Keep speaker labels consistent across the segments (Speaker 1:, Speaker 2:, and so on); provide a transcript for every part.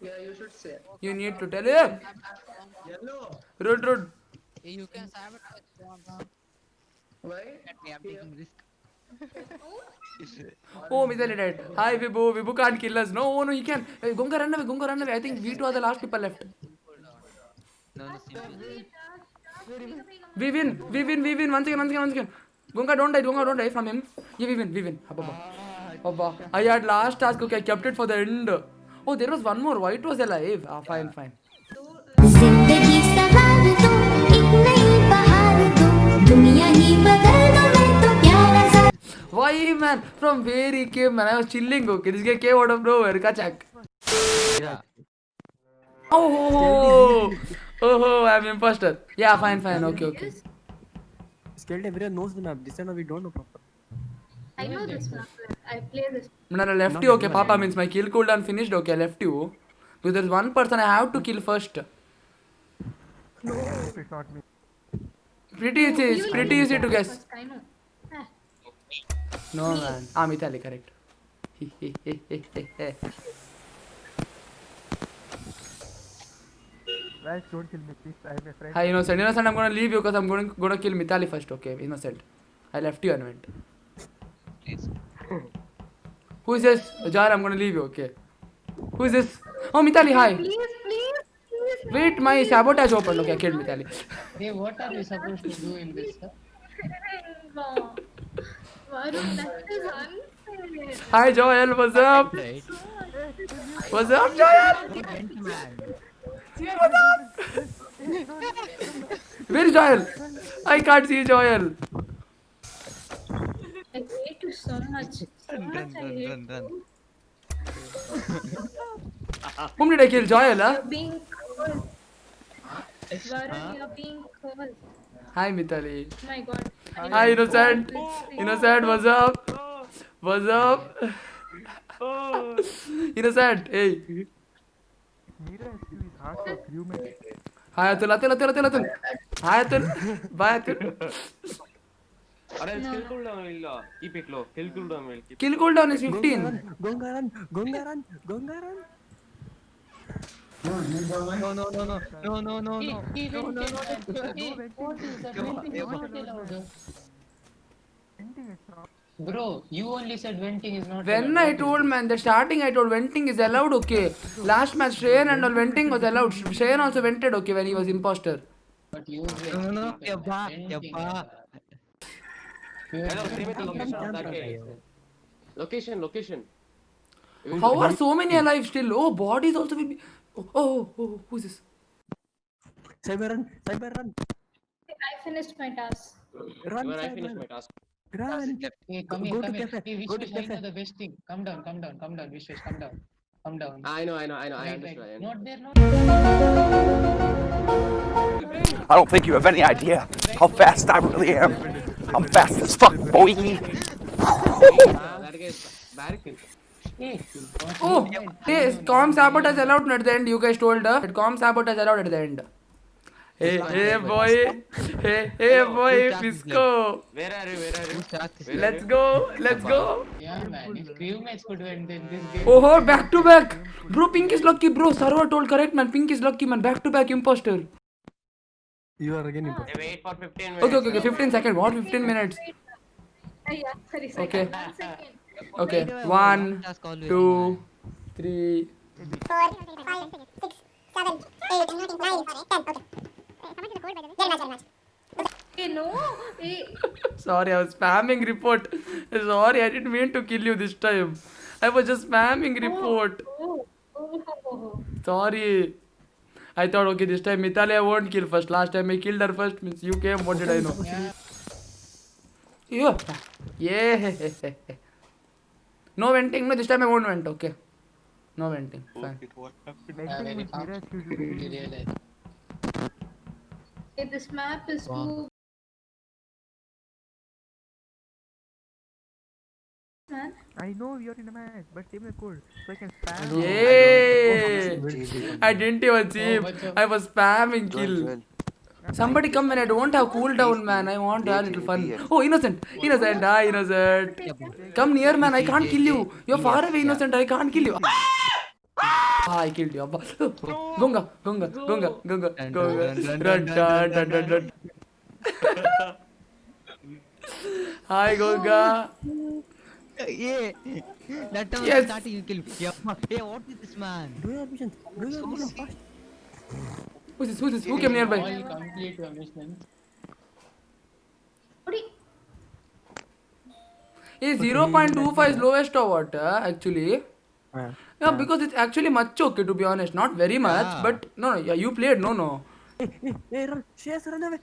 Speaker 1: Yeah, you should say.
Speaker 2: You need to tell him.
Speaker 1: Yellow.
Speaker 2: Rude.
Speaker 3: You can sabotage bombs.
Speaker 1: Why?
Speaker 3: At me, I'm
Speaker 1: Yeah.
Speaker 3: taking risk.
Speaker 2: Oh, Mithali dead. Hi, Vibu. Vibu can't kill us. No, no, he can. Hey, Gunga, run away. Gunga, run away. I think we two are the last people left.
Speaker 3: No, no, simple.
Speaker 2: We win. Once again. Gunga, don't die from him. Yeah, we win. Abba. I had last task. Okay, I kept it for the end. Oh, there was one more. White was alive. Ah, fine.
Speaker 4: जिंदगी सवार दो एक नई बहार दो दुनिया ही बदल दो मैं तो प्यारा सा
Speaker 2: Why, man? From where he came, man? I was chilling. Okay, this guy came out of nowhere. Kachak.
Speaker 3: Yeah.
Speaker 2: Oh, I'm imposter. Yeah, fine. Okay.
Speaker 5: Skilled everyone knows the map. This time we don't know proper.
Speaker 6: I know this map. I play this.
Speaker 2: Man, I left you. Okay, Papa means my kill cooldown finished. Okay, I left you. Because there's one person I have to kill first.
Speaker 5: No, it's not me.
Speaker 2: Pretty easy to guess.
Speaker 6: First, I know. Ah,
Speaker 2: No, man. Ah, Mithali, correct.
Speaker 5: Guys, don't kill me, please. I have a friend.
Speaker 2: Hi, Innocent. I'm gonna leave you because I'm gonna kill Mithali first. Okay, Innocent. I left you and went.
Speaker 3: Please.
Speaker 2: Who is this? Jar, I'm gonna leave you. Okay. Who is this? Oh, Mithali, hi.
Speaker 6: please.
Speaker 2: Wait, my sabotage opened. Okay, I killed Mithali.
Speaker 1: Hey, what are we supposed to do in this? Huh?
Speaker 6: No. Varun, that is unfair.
Speaker 2: Hi, Joel. What's up?
Speaker 3: Right.
Speaker 2: What's up, Joel?
Speaker 3: Gentleman.
Speaker 2: Where is Joel? I can't see Joel.
Speaker 6: I hate you so much. So much I hate
Speaker 3: Run.
Speaker 6: you.
Speaker 2: Whom did I kill? Joel, huh?
Speaker 6: You're being cold. Varun, you're being cold.
Speaker 2: Hi, Mithali.
Speaker 6: Oh my god.
Speaker 2: Hi, Innocent. Innocent, what's up? What's up? Innocent, hey.
Speaker 5: Mira actually is hard for few minutes.
Speaker 2: Hi, Atul. Hi, Atul. Bye, Atul.
Speaker 7: अरे skill cooldown ಇಲ್ಲ keep it low kill cooldown will keep
Speaker 2: Kill cooldown is 15.
Speaker 5: Gongaran.
Speaker 3: No.
Speaker 1: Bro, you only said venting is not
Speaker 2: When
Speaker 1: allowed.
Speaker 2: I told, man, the starting I told venting is allowed, okay. Last match, Shreyan and all venting was allowed. Shreyan also vented, okay, when he was imposter.
Speaker 1: But you said
Speaker 3: No.
Speaker 1: keep it. Venting,
Speaker 7: hello location
Speaker 2: How are so many alive still? Oh, bodies also will be. Oh, who's this?
Speaker 5: Cyber run.
Speaker 6: I finished my task.
Speaker 5: Run,
Speaker 7: when I
Speaker 5: Cyber.
Speaker 7: finish my task
Speaker 5: Run.
Speaker 1: Hey, come
Speaker 5: Go to
Speaker 1: here.
Speaker 5: cafe.
Speaker 1: Hey,
Speaker 5: Go to
Speaker 1: Vishwesh, I know
Speaker 5: cafe.
Speaker 1: the best thing. Come down, Vishwesh, come down.
Speaker 7: I know I
Speaker 1: Right.
Speaker 7: understood
Speaker 1: Not there, not
Speaker 8: I don't think you have any idea how fast I really am. I'm fast as fuck, boy.
Speaker 7: that guy is barricade
Speaker 1: Hey,
Speaker 2: Oh, hey, com sabotage allowed at the end. You guys told her. Com sabotage allowed at the end. Hey, boy. Hey, boy, Pisco.
Speaker 7: where are you
Speaker 2: Let's go.
Speaker 1: yeah, man. If crewmates could win, then this game.
Speaker 2: Oh, back to back. Bro, Pink is lucky, bro. Server told correct, man. Pink is lucky, man. Back to back imposter.
Speaker 5: You are again imposter.
Speaker 7: wait for 15 minutes
Speaker 2: Okay. 15 seconds. What? 15 minutes.
Speaker 6: Yeah, sorry.
Speaker 2: Okay.
Speaker 6: 1 second.
Speaker 2: Okay. 1, 2, 3.
Speaker 4: 4 5 6 7 8 9 10 okay
Speaker 6: Hey, no. Hey.
Speaker 2: Sorry, I was spamming report. Sorry, I didn't mean to kill you this time. I was just spamming report.
Speaker 6: Oh.
Speaker 2: Sorry. I thought, okay, this time Mithali I won't kill first. Last time I killed her first. Means you came. What did I know? Yeah. No venting. No, this time I won't vent. Okay. No venting. Fine.
Speaker 1: Very fast. You realize.
Speaker 6: Hey, this map is too. Man.
Speaker 5: I know you're in a match, but save me code so I can spam.
Speaker 2: Yay! I didn't even see him. I was spamming kill. Somebody come when I don't have cooldown, man. I want to have a little fun. Oh, Innocent. Hi, Innocent. Come near, man. I can't kill you. You're far away, Innocent. I can't kill you. Ah, I killed you. Abba. Gunga. Run. Hi, Gunga.
Speaker 3: Yeah. That time
Speaker 2: Yes.
Speaker 3: starting you kill me. Yeah. Hey, what is this man?
Speaker 5: Do your mission. Do your mission fast.
Speaker 2: Who's this? Who came nearby?
Speaker 1: All complete your mission.
Speaker 2: Is 0.25 is lowest or what? Actually. Yeah, because it's actually much okay to be honest. Not very much,
Speaker 3: Yeah.
Speaker 2: but no. Yeah, you played. No.
Speaker 5: Hey, run. Shreyas, run away.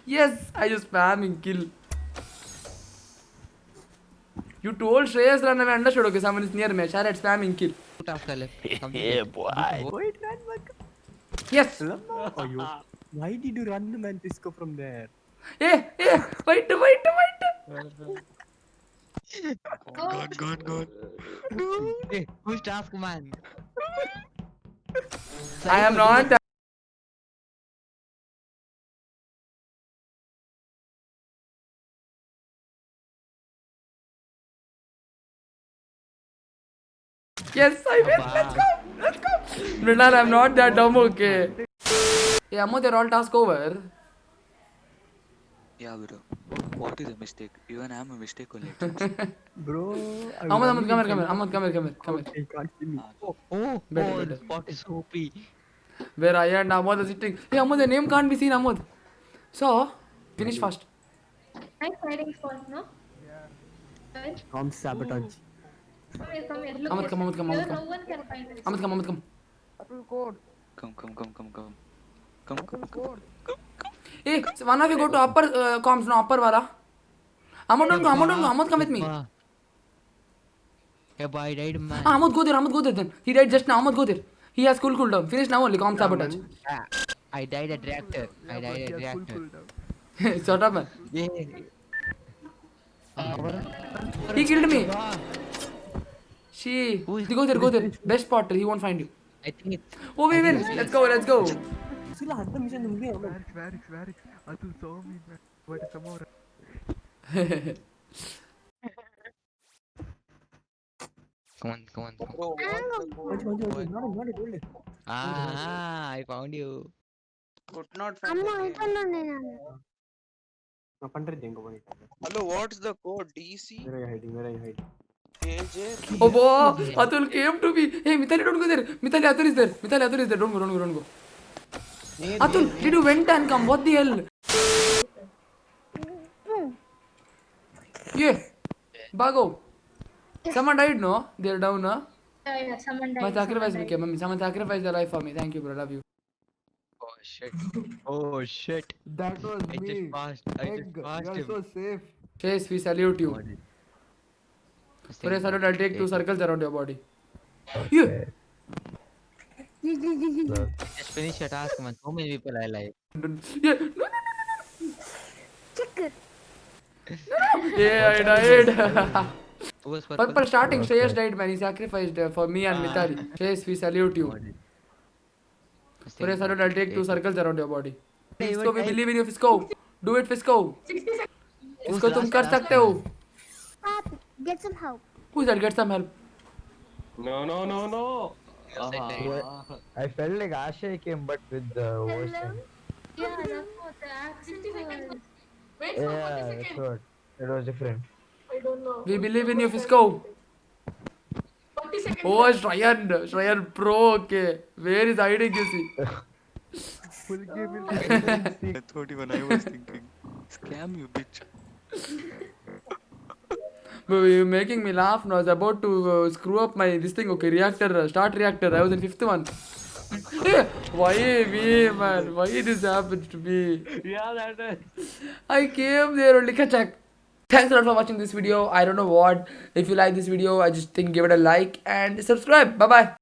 Speaker 2: Yes. I just spamming kill. You told Shreyas run away. Understood? Okay, someone is near me. Shared spamming kill.
Speaker 3: Task left.
Speaker 8: Yeah, boy.
Speaker 5: Wait, run back.
Speaker 2: Yes.
Speaker 5: Oh, you. Why did you run the man Fisco from there?
Speaker 2: Hey. Wait.
Speaker 3: Hey, who's task man?
Speaker 2: I am not. Yes, I win. Let's go. Mridal, I'm not that dumb, okay. Yeah, Ammo, they're all task over.
Speaker 9: Yeah, bro. What is a mistake? Even I am a mistake only.
Speaker 5: Bro.
Speaker 2: Ahmad, come here. Ahmad, come here.
Speaker 5: He can't see me.
Speaker 3: Oh,
Speaker 2: Better.
Speaker 3: the spot is OP.
Speaker 2: Where I and Ahmad are sitting. Hey, Ahmad, the name can't be seen, Ahmad. So, finish fast.
Speaker 6: I'm hiding spot, no? Yeah.
Speaker 5: Calm sabotage.
Speaker 6: Come here. Look
Speaker 2: Ahmad,
Speaker 6: here.
Speaker 2: come.
Speaker 6: Here, no one can find us.
Speaker 2: Ahmad, come.
Speaker 9: Come.
Speaker 2: Hey, so one of you go to upper comms, no, upper wala. Ahmad, don't go. Ahmad, come with me.
Speaker 3: Wow. Hey, boy, I died, man.
Speaker 2: Ah, Ahmad, go there then. He died just now. Ahmad, go there. He has cool cooldown. Finish now only, comms sabotage.
Speaker 3: Ah, I died at reactor.
Speaker 2: Shut up, man.
Speaker 3: Yeah.
Speaker 2: He killed me. Go there. Best spot. He won't find you.
Speaker 3: I think it's.
Speaker 2: Oh, we win. Let's go.
Speaker 5: Still had the mission.
Speaker 3: Come on.
Speaker 5: Not it.
Speaker 3: Ah, I found you.
Speaker 9: Hello, what's the code? DC?
Speaker 5: Where are you hiding?
Speaker 9: KJ?
Speaker 2: Oh, boy. Atul came to me. Hey, Mithali, don't go there. Atul is there. Don't go. Atul, did you went and come? What the hell? Yeah. Bago. Someone died, no? They're down, no?
Speaker 6: Yeah, someone died.
Speaker 2: My sacrifice became, mummy. Someone sacrificed their life for me. Thank you, bro. Love you.
Speaker 3: Oh shit.
Speaker 10: That was
Speaker 3: I
Speaker 10: me.
Speaker 3: just passed
Speaker 10: You're
Speaker 3: him.
Speaker 10: so safe.
Speaker 2: Chase, we salute you. For a salute, I'll take 2 circles around your body. Yeah.
Speaker 3: Just finish your task, man. So many people are alive.
Speaker 2: Yeah. No. Yeah, I died.
Speaker 3: Who was
Speaker 2: Purple starting, Shreyas died, man. He sacrificed for me and Mithali. Chase, we salute you. For a salute, I'll take 2 circles around your body. Fisco, we believe in you, Fisco. Do it, Fisco. Fisco, तुम कर सकते हो.
Speaker 4: Get some help.
Speaker 2: Who's that? Get some help.
Speaker 7: No.
Speaker 10: I felt like Ashay came, but with the worst end.
Speaker 6: Yeah, that's what the accent was.
Speaker 10: Yeah, that's what. It was different.
Speaker 2: We believe in you, Fisco. Oh, Shrayan Pro, okay. Where is hiding, you see?
Speaker 10: Full game in
Speaker 9: I thought even I was thinking. Scam you, bitch.
Speaker 2: But you're making me laugh now. I was about to screw up this thing, okay. Start reactor. I was in 5th one. Hey, why me, man? Why this happens to me?
Speaker 7: Yeah, that is.
Speaker 2: I came there only, Kachak. Thanks a lot for watching this video. I don't know what. If you like this video, I just think give it a like and subscribe. Bye-bye.